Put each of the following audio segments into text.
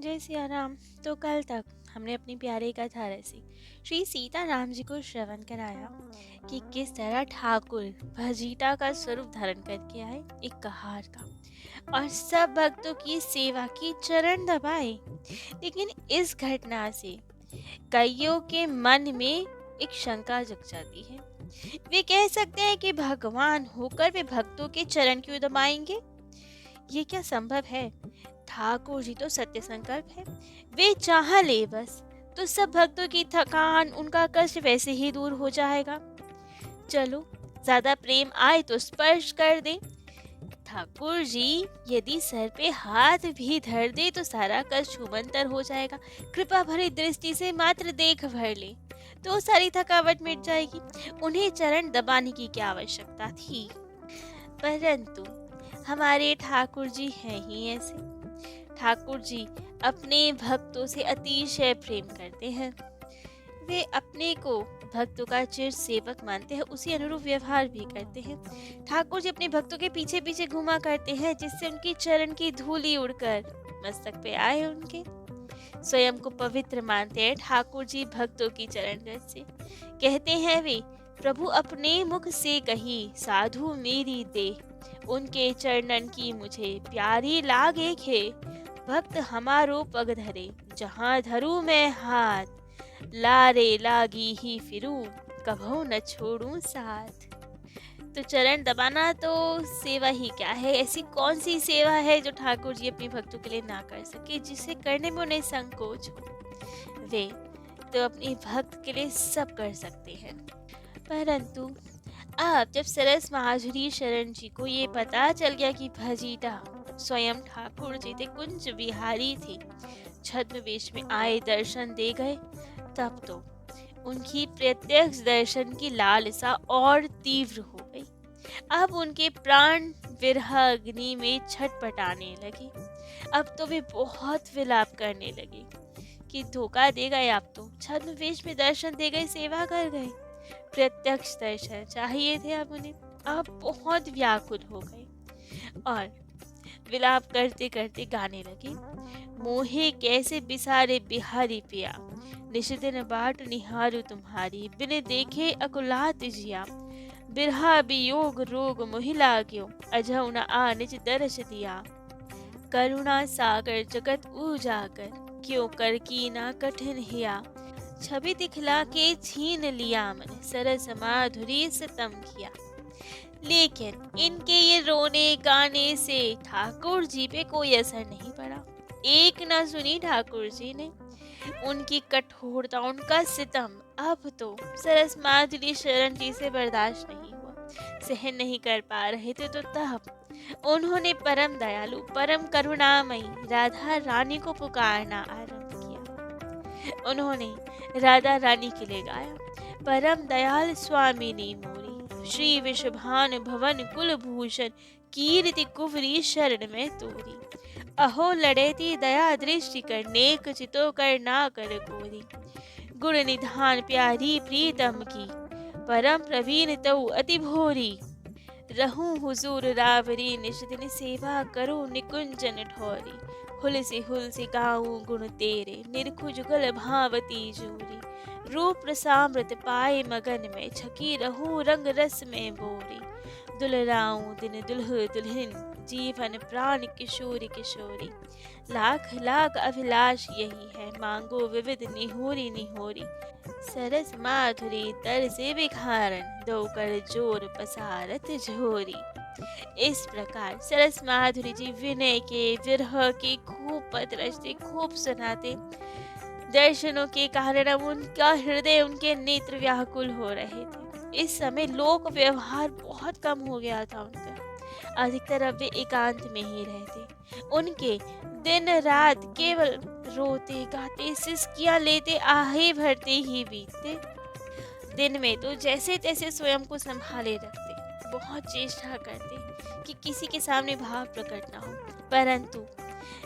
जय सिया राम। तो कल तक हमने अपनी प्यारी कथा रची श्री सीता राम जी को श्रवण कराया कि किस तरह ठाकुर भजीटा का स्वरूप धारण करके आए, एक कहार का, और सब भक्तों की सेवा की, चरण दबाए। लेकिन इस घटना से कईयों के मन में एक शंका जग जाती है। वे कह सकते हैं कि भगवान होकर वे भक्तों के चरण क्यों दबाएंगे? ये क्या संभव है? ठाकुर जी तो सत्य संकल्प है, वे चाह ले बस तो सब भक्तों की थकान, उनका कष्ट वैसे ही दूर हो जाएगा। चलो, ज्यादा प्रेम आए तो स्पर्श कर दे। ठाकुर जी यदि सर पे हाथ भी धर दे तो सारा कष्ट छूमंतर हो जाएगा। कृपा भरी दृष्टि से मात्र देख भर ले तो सारी थकावट मिट जाएगी। उन्हें चरण दबाने की क्या आवश्यकता थी? परंतु हमारे ठाकुर जी हैं ही ऐसे। ठाकुर जी अपने भक्तों से अतिशय प्रेम करते हैं। वे अपने को भक्तों का चिर सेवक मानते हैं, उसी अनुरूप व्यवहार भी करते हैं। ठाकुर जी अपने भक्तों के पीछे पीछे घुमा करते हैं, जिससे उनकी चरण की धूली उड़कर मस्तक पे आए। उनके स्वयं को पवित्र मानते हैं ठाकुर जी भक्तों की चरण रज से। कहते हैं वे, प्रभु अपने मुख से कही साधु मेरी देह, उनके चरणन की मुझे प्यारी लागे खे। भक्त हमारो पग धरे, जहाँ धरू मैं हाथ, लारे लागी ही फिरू, कभो न छोड़ू साथ। तो चरण दबाना तो सेवा ही क्या है? ऐसी कौन सी सेवा है जो ठाकुर जी अपने भक्तों के लिए ना कर सके, जिसे करने में उन्हें संकोच हो? वे तो अपने भक्त के लिए सब कर सकते हैं। परंतु अब जब सरस माधुरी शरण जी को ये पता चल गया कि भजीटा स्वयं ठाकुर जी थे, कुंज बिहारी थे, छद्म वेश में आए दर्शन दे गए, तब तो उनकी प्रत्यक्ष दर्शन की लालसा और तीव्र हो गई। अब उनके प्राण विरह अग्नि में छटपटाने लगे। अब तो वे बहुत विलाप करने लगे कि धोखा दे गए, आप तो छद्म वेश में दर्शन दे गए, सेवा कर गए, प्रत्यक्ष दर्शन चाहिए थे अब उन्हें। अब बहुत व्याकुल हो गए और विलाप करते करते गाने लगे। मोहे कैसे बिसारे बिहारी पिया, निश दिन बाट निहारू तुम्हारी, बिन देखे अकुलात जिया, बिरहा वियोग रोग मोहि लाग्यो, अजहु न आ निज दर्श दिया, करुणा सागर जगत उजागर, क्यों कर की ना कठिन हिया, छवि दिखला के छीन लिया मन, सरस माधुरी सितम किया। लेकिन इनके ये रोने गाने से ठाकुर जी पे कोई असर नहीं पड़ा। एक ना सुनी ठाकुर जी ने उनकी कठोरता, उनका सितम। अब तो सरस माधुरी शरण जी से बर्दाश्त नहीं हुआ, सहन नहीं कर पा रहे थे। तो तब उन्होंने परम दयालु, परम करुणामयी राधा रानी को पुकारना आरंभ किया। उन्होंने राधा रानी के लिए गाया, परम दयाल स्वामिनी मोरी, श्री विषभान भवन कुलभूषण, कीर्ति कुवरी शरण में तोरी, अहो लड़ेती दया दृष्टि कर, नेक चितो कर ना कर कोरी, गुण निधान प्यारी प्रीतम की, परम प्रवीण तऊ अति भोरी, रहूं हुजूर रावरी, निश दिन सेवा करो निकुंजन ठोरी, हुल से गाऊं गुण तेरे, निरखु जुगल भावती जोरी, रूप रसामृत पाए मगन में, छकी रहूं रंग रस में बोरी, दुलराऊं दिन दुल्ह दुल्हन, जीवन प्राण किशोरी किशोरी, लाख लाख अभिलाष यही है, मांगो विविध निहोरी निहोरी, सरस माधुरी तर से बिखारन, दो कर जोर पसारत झोरी। इस प्रकार सरस माधुरी जी विनय के, विरह के खूब पद रचते, खूब सुनाते। दर्शनों के कारण अब उनका हृदय, उनके नेत्र व्याकुल हो रहे थे। इस समय लोक व्यवहार बहुत कम हो गया था उनका। अधिकतर अब वे एकांत में ही रहते। उनके दिन रात केवल रोते गाते, सिसकियां लेते, आहे भरते ही बीतते। दिन में तो जैसे तैसे स्वयं को संभाले रखते, बहुत चेष्टा करते कि किसी के सामने भाव प्रकट ना हो। परंतु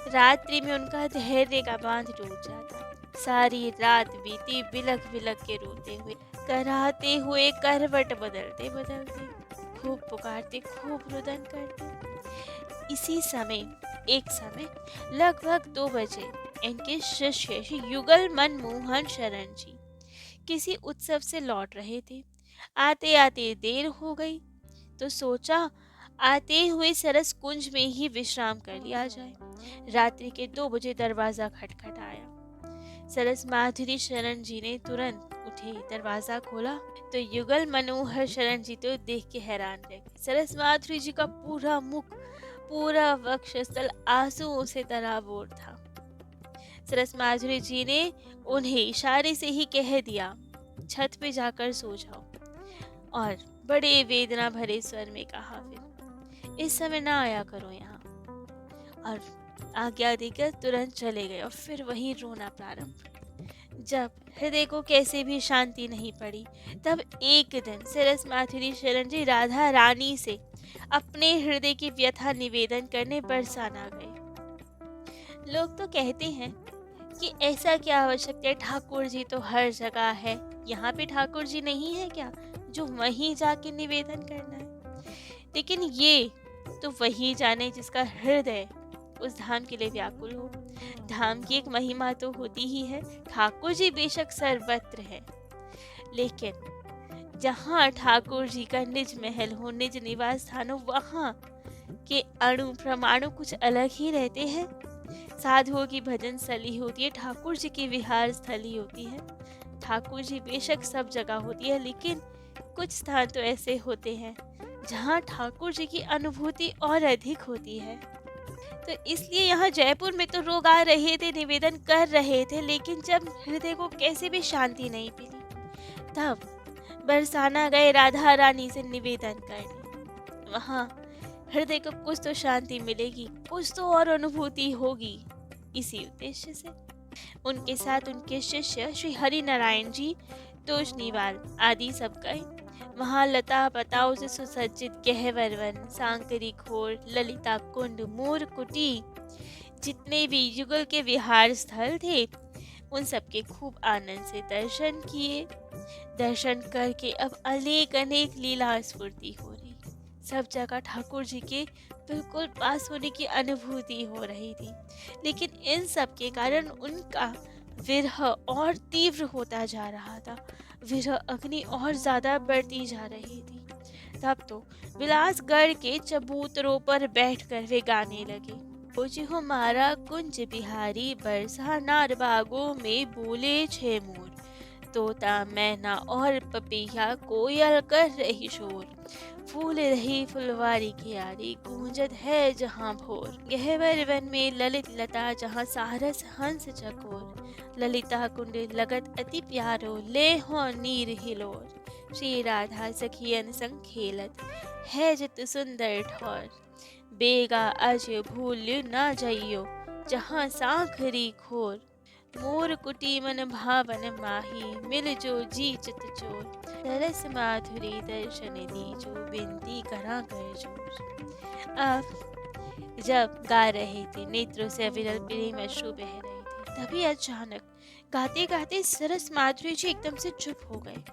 रात्रि में उनका धैर्य का बांध टूट जाता। सारी रात बीती बिलख बिलख के रोते हुए, कराहते हुए, करवट बदलते बदलते, खूब पुकारते, खूब रुदन करते। इसी समय एक समय लगभग 2 बजे इनके शिष्य श्री युगल मनमोहन शरण जी किसी उत्सव से लौट रहे थे। आते आते देर हो गई तो सोचा आते हुए सरस कुंज में ही विश्राम कर लिया जाए। रात्रि के 2 बजे दरवाजा खटखटाया। सरस माधुरी शरण जी ने तुरंत उठे दरवाजा खोला तो युगल मनोहर शरण जी तो देख के हैरान रह गए। सरस माधुरी जी का पूरा मुख, पूरा वक्षस्थल आंसुओं से तराबोर था। सरस माधुरी जी ने उन्हें इशारे से ही कह दिया, छत पे जाकर सो जाओ, और बड़े वेदना भरे स्वर में कहा, फिर इस समय ना आया करो यहाँ। और आज्ञा देकर तुरंत चले गए और फिर वहीं रोना प्रारंभ। जब हृदय को कैसे भी शांति नहीं पड़ी, तब एक दिन सरस माधुरी शरण जी राधा रानी से अपने हृदय की व्यथा निवेदन करने बरसाना गए। लोग तो कहते हैं कि ऐसा क्या आवश्यकता है, ठाकुर जी तो हर जगह है, यहाँ पे ठाकुर जी नहीं है क्या जो वहीं जाके निवेदन करना है। लेकिन ये तो वही जाने जिसका हृदय उस धाम के लिए व्याकुल हो। धाम की एक महिमा तो होती ही है। ठाकुर जी बेशक सर्वत्र है, लेकिन जहाँ ठाकुर जी का निज महल हो, निज निवास स्थान हो, वहाँ के अणु प्रमाणु कुछ अलग ही रहते हैं। साधुओं की भजन स्थली होती है, ठाकुर जी की विहार स्थली होती है। ठाकुर जी बेशक सब जगह होती है, लेकिन कुछ स्थान तो ऐसे होते हैं जहाँ ठाकुर जी की अनुभूति और अधिक होती है। तो इसलिए यहाँ जयपुर में तो लोग आ रहे थे, निवेदन कर रहे थे, लेकिन जब हृदय को कैसे भी शांति नहीं मिली, तब बरसाना गए राधा रानी से निवेदन करने। वहाँ हृदय को कुछ तो शांति मिलेगी, कुछ तो और अनुभूति होगी। इसी उद्देश्य से उनके साथ उनके शिष्य श्री हरि नारायण जी, तोषनीवाल आदि सब गए। वहाँ लता पताओं से सुसज्जित गहवर वन, सांकरी खोर, ललिता कुंड, मोर कुटी, जितने भी युगल के विहार स्थल थे, उन सबके खूब आनंद से दर्शन किए। दर्शन करके अब अनेक अनेक लीला स्फूर्ति हो रही। सब जगह ठाकुर जी के बिल्कुल पास होने की अनुभूति हो रही थी, लेकिन इन सब के कारण उनका विरह और तीव्र होता जा रहा था। विरह अग्नि और ज्यादा बढ़ती जा रही थी। तब तो विलासगढ़ के चबूतरों पर बैठकर वे गाने लगे, खोज हमारा कुंज बिहारी, बरसा नार बागों में बोले छे मोर, तोता मैना और पपीहा कोयल कर रही शोर, फूल रही फुलवारी क्यारी, गूंजत है जहाँ भोर, गहवर वन में ललित लता, जहाँ सारस हंस चकोर, ललिता कुंड लगत अति प्यारो, ले हो नीर हिलोर, श्री राधा सखियन संग खेलत है जित सुंदर ठौर, बेगा अज भूल न जइयो, जहाँ सांखरी खोर, मोर कुटी मन भावन माही, मिल जो जी चित चोर, सरस माधुरी दर्शन दीजो, बिनती करा कर जोर। अब जब गा रहे थे, नेत्रों से अविरल प्रेम अश्रु बह रहे थे, तभी अचानक गाते गाते सरस माधुरी जी एकदम से चुप हो गए।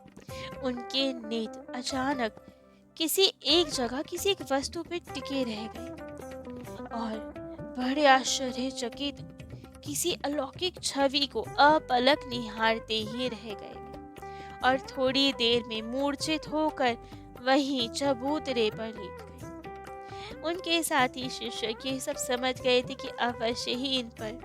उनके नेत्र अचानक किसी एक जगह, किसी एक वस्तु पर टिके रह गए और बड़े आश्चर्यचकित किसी अलौकिक छवि को अपलक निहारते ही रह गए और थोड़ी देर में मूर्छित होकर वहीं चबूतरे पर लेट गए। उनके साथी शिष्य ये सब समझ गए थे कि अवश्य ही इन पर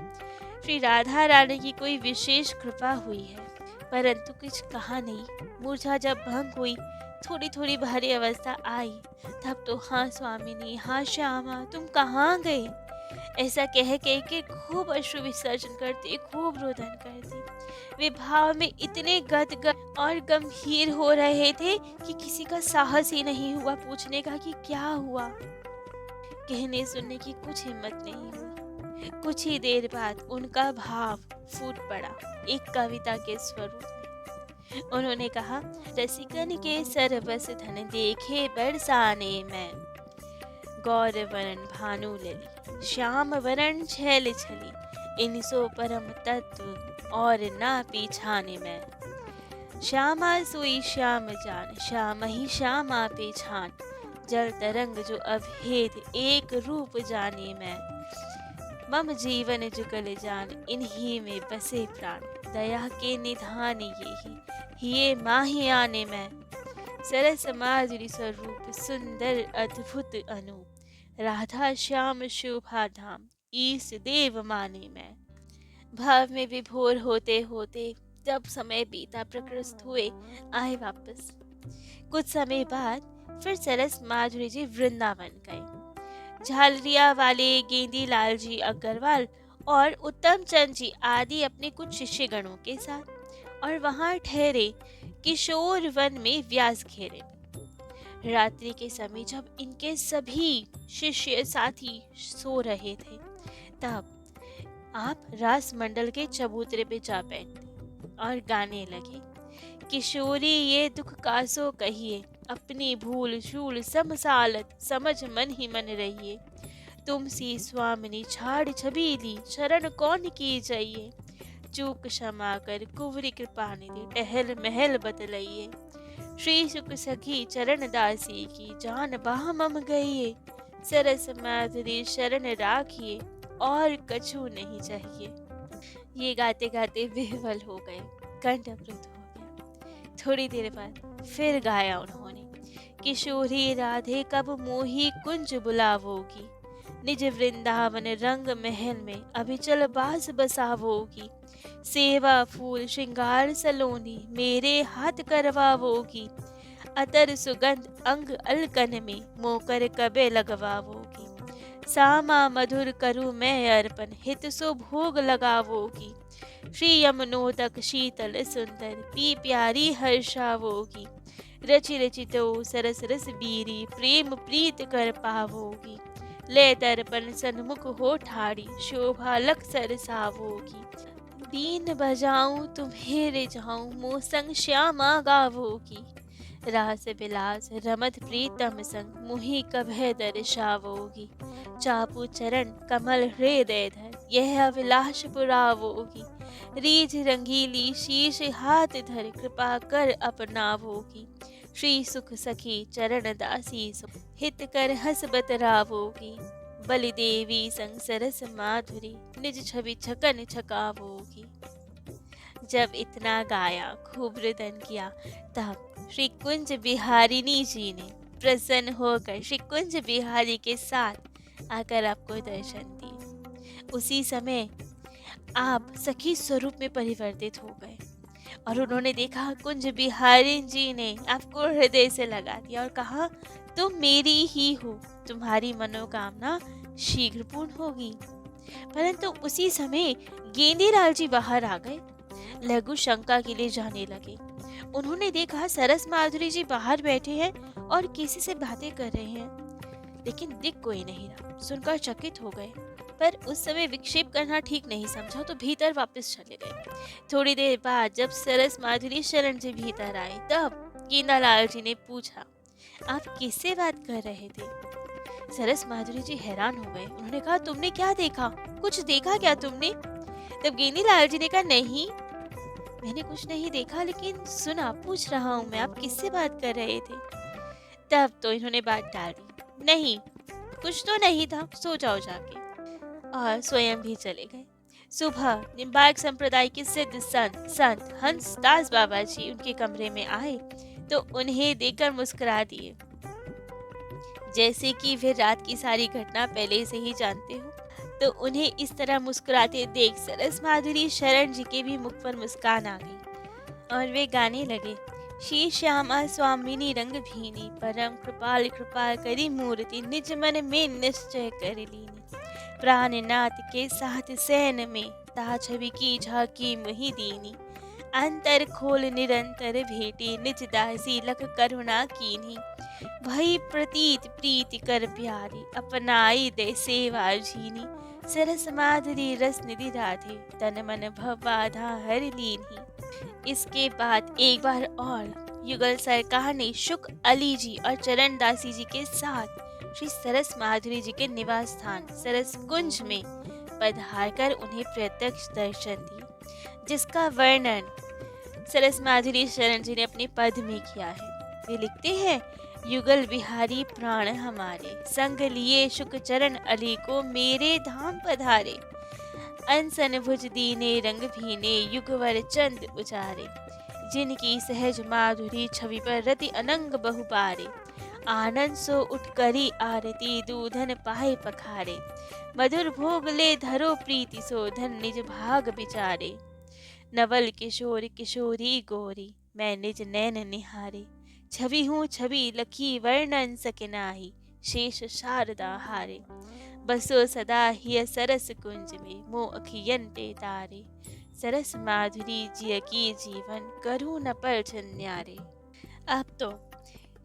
श्री राधा रानी की कोई विशेष कृपा हुई है, परंतु कुछ कहा नहीं। मूर्छा जब भंग हुई, थोड़ी थोड़ी भारी अवस्था आई, तब तो हाँ स्वामिनी, हाँ श्यामा, तुम कहाँ गए, ऐसा कह के खूब अश्रु विसर्जन करते, खूब रोदन करते। वे भाव में इतने गदगद और गंभीर हो रहे थे कि किसी का साहस ही नहीं हुआ पूछने का कि क्या हुआ। कहने सुनने की कुछ हिम्मत नहीं हुई। कुछ ही देर बाद उनका भाव फूट पड़ा एक कविता के स्वरूप में। उन्होंने कहा, रसिकन के सरबस धन देखे बरसाने में, गौर वरण भानु लली, श्याम वरण छैल छली, इनसो परम तत्व और ना पीछाने में, श्यामा सोई श्याम जान, श्याम ही श्यामा पेछान, जल तरंग जो अभेद एक रूप जाने में, मम जीवन जुगल जान, इन्हीं में बसे प्राण। दया के निधान ये ही, ये माही आने में। सरस माधुरी स्वरूप, सुंदर अद्भुत अनूप। राधा श्याम शोभा धाम, ईश देव माने मैं। भाव में विभोर होते होते जब समय बीता, प्रकृष्ट हुए आए वापस। कुछ समय बाद फिर सरस माधुरी जी वृंदावन गए। झालरिया वाले गेंदी लाल जी अग्रवाल और उत्तम चंद जी आदि अपने कुछ शिष्य गणों के साथ, और वहां ठहरे किशोर वन में व्यास घेरे। रात्रि के समय जब इनके सभी शिष्य साथी सो रहे थे, तब आप रास मंडल के चबूतरे पे जा बैठे और गाने लगे। किशोरी ये दुख कासो कहिए, अपनी भूल शूल समसालत, समझ मन ही मन रहिए। तुम सी स्वामिनी छाड़ छबीली, शरण कौन की जाइए। चूक क्षमा कर कुंवरी कृपा निधि, टहल महल बदलइए। श्री सुख सखी चरण दासी की, जान बाह मम गइए। सरस माधुरी शरण राखिए, और कछु नहीं चाहिए। ये गाते गाते विह्वल हो गए, कंठ अवरुद्ध हो गया। थोड़ी देर बाद फिर गाया उन्होंने। किशोरी राधे कब मोही कुंज बुलावोगी, निज वृंदावन रंग महल में अभिचल बास बसावोगी। सेवा फूल श्रृंगार सलोनी, मेरे हाथ करवावोगी। अतर सुगंध अंग अलकन में, मोकर कबे लगवावोगी। सामा मधुर करु मैं अर्पण, हित सो भोग लगावोगी। श्री यमुनोदक शीतल सुंदर, पी प्यारी हर्षावोगी। रचि रचि तो सरस रस बीरी, प्रेम प्रीत कर पावोगी। ले दर्पण सन्मुख हो ठाड़ी, शोभा लख सरसावोगी। बीन बजाऊं तुम्हें रिझाऊं, मोह संग श्यामा गावोगी। रास विलास रमत प्रीतम संग, मुहि कभय दर्शावोगी। चापू चरण कमल हृदय धर, यह अभिलाष पुरावोगी। रीझ रंगीली शीश हाथ धर, कृपा कर अपनावोगी। श्री सुख सखी चरण दासी सो, हित कर हस बतरावोगी। बलि देवी संग सरस माधुरी, निज छवि छकन छकावोगी। जब इतना गाया, खूब रुदन किया, तब श्री कुंज बिहारिनी जी ने प्रसन्न होकर श्री कुंज बिहारी के साथ आकर आपको दर्शन दिए। उसी समय आप सखी स्वरूप में परिवर्तित हो गए, और उन्होंने देखा कुंज बिहारी जी ने आपको हृदय से लगा दिया और कहा, तुम मेरी ही हो, तुम्हारी मनोकामना शीघ्र पूर्ण होगी। परंतु उसी समय गेंदीलाल जी बाहर आ गए। लघु शंका के लिए जाने लगे। उन्होंने देखा सरस माधुरी जी बाहर बैठे हैं और किसी से बातें कर रहे हैं, लेकिन दिख कोई नहीं रहा। सुनकर चकित हो गए, पर उस समय विक्षेप करना ठीक नहीं समझा, तो भीतर वापस चले गए। थोड़ी देर बाद जब सरस माधुरी शरण जी भीतर आए, तब गेंदालाल जी ने पूछा, आप किससे बात कर रहे थे? सरस माधुरी जी हैरान हो गए। उन्होंने कहा, तुमने क्या देखा? कुछ देखा क्या तुमने? तब गेंदीलाल जी ने कहा, नहीं, मैंने कुछ नहीं देखा, लेकिन सुना, पूछ रहा हूँ मैं, आप किससे बात कर रहे थे? तब तो इन्होंने बात टाल दी, नहीं, कुछ तो नहीं था, सो जाओ जाके, और स्वयं भी चले गए। सुबह निम्बार्क संप्रदाय के सिद्ध संत हंस दास बाबा जी उनके कमरे में आए तो उन्हें देखकर मुस्कुरा दिए, जैसे कि वे रात की सारी घटना पहले से ही जानते हो। तो उन्हें इस तरह मुस्कुराते देख सरस माधुरी शरण जी के भी मुख पर मुस्कान आ गई और वे गाने लगे। श्री श्यामा स्वामिनी रंग भीनी, परम कृपाल कृपा करी मूर्ति, निज मन में निश्चय कर लीनी। प्राणनाथ के साथ सैन में, ता छवि की झाकी मुहि दीनी। अंतर खोल निरंतर भेटी, निज दासी लख करुणा कीनी। भई प्रतीत प्रीति कर प्यारी, अपनाई दे सेवा जीनी। सरस माधुरी रस निधि राधे, तन मन भव बाधा हर लीनी। इसके बाद एक बार और युगल सरकार ने शुक अली जी और चरण दासी जी के साथ श्री सरस माधुरी जी के निवास स्थान सरस कुंज में पधार कर उन्हें प्रत्यक्ष दर्शन दिए, जिसका वर्णन सरस माधुरी शरण जी ने अपने पद में किया है। वे लिखते हैं, युगल बिहारी प्राण हमारे, संग लिए शुक चरण अली को मेरे धाम पधारे। अनसन भुज दीने रंग भीने, युगवर चंद उचारे। जिनकी सहज माधुरी छवि पर रति अनंग बहु पारे। आनंद सो उठ करी आरती, दूधन पाए पखारे। मधुर भोग ले धरो प्रीति सोधन, निज भाग बिचारे। नवल किशोर किशोरी गोरी, मैं निज नैन निहारे। छवि हूँ छवि लखी वर्णन सके नाही, शेष शारदा हारे। बसो सदा हिय सरस कुंज में, मोह अखियन ते तारे। सरस माधुरी जिय की जीवन, करूँ न पर न्यारे। अब तो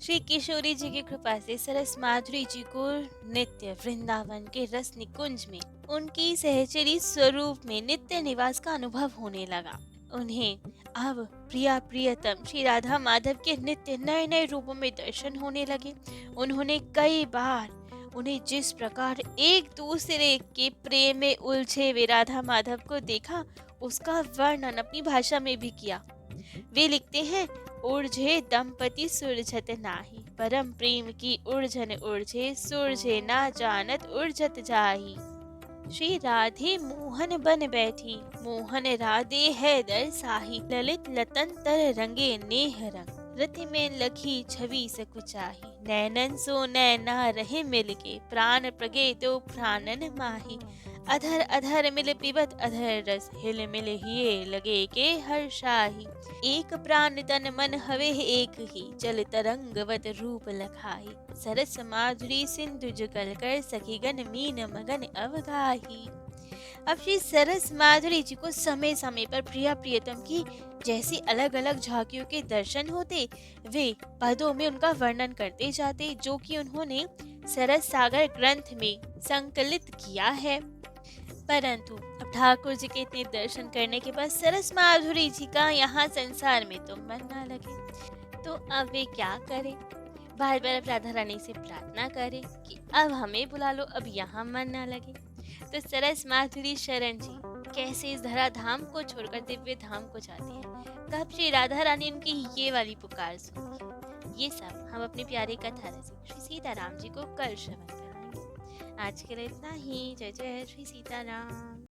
श्री किशोरी जी की कृपा से सरस माधुरी जी को नित्य वृंदावन के रस निकुंज में उनकी सहचरी स्वरूप में नित्य निवास का अनुभव होने लगा। उन्हें अब प्रिया प्रियतम श्री राधा माधव के नित्य नए नए रूपों में दर्शन होने लगे। उन्होंने कई बार उन्हें जिस प्रकार एक दूसरे के प्रेम में उलझे वे राधा माधव को देखा, उसका वर्णन अपनी भाषा में भी किया। वे लिखते हैं, उलझे दंपति सुलझत नाही, परम प्रेम की उलझन उलझे, सुलझे ना जानत उलझत जाही। श्री राधे मोहन बन बैठी, मोहन राधे है दर साही। ललित लतन तर रंगे नेह रंग, रति में लखी छवि सकुचाही। नैनन सो नैना रहे मिलके, प्राण प्रगे तो प्राणन माही। अधर अधर मिल पिबत अधर रस, हिल मिल हिये लगे के हर्षाही। एक प्राण तन मन हवे एक ही, जल तरंगवत रूप लखाही। सरस माधुरी सिंधु जुगल कर, सखी गण मीन मगन अवगाही। अब श्री सरस माधुरी जी को समय समय पर प्रिया प्रियतम की जैसी अलग अलग झांकियों के दर्शन होते, वे पदों में उनका वर्णन करते जाते, जो कि उन्होंने सरस सागर ग्रंथ में संकलित किया है। परंतु अब ठाकुर जी के इतने दर्शन करने के बाद सरस माधुरी जी का यहाँ संसार में तो मन ना लगे, तो अब वे क्या करें? बार बार अब राधा रानी से प्रार्थना करें कि अब हमें बुला लो, अब यहाँ मन ना लगे। तो सरस माधुरी शरण जी कैसे इस धरा धाम को छोड़कर दिव्य धाम को जाते हैं, कब श्री राधा रानी उनकी ये वाली पुकार सुनती, ये सब हम अपने प्यारे कथा रसिक श्री सीताराम जी को कल श्रवण कराएंगे। आज के लिए इतना ही। जय जय श्री सीताराम।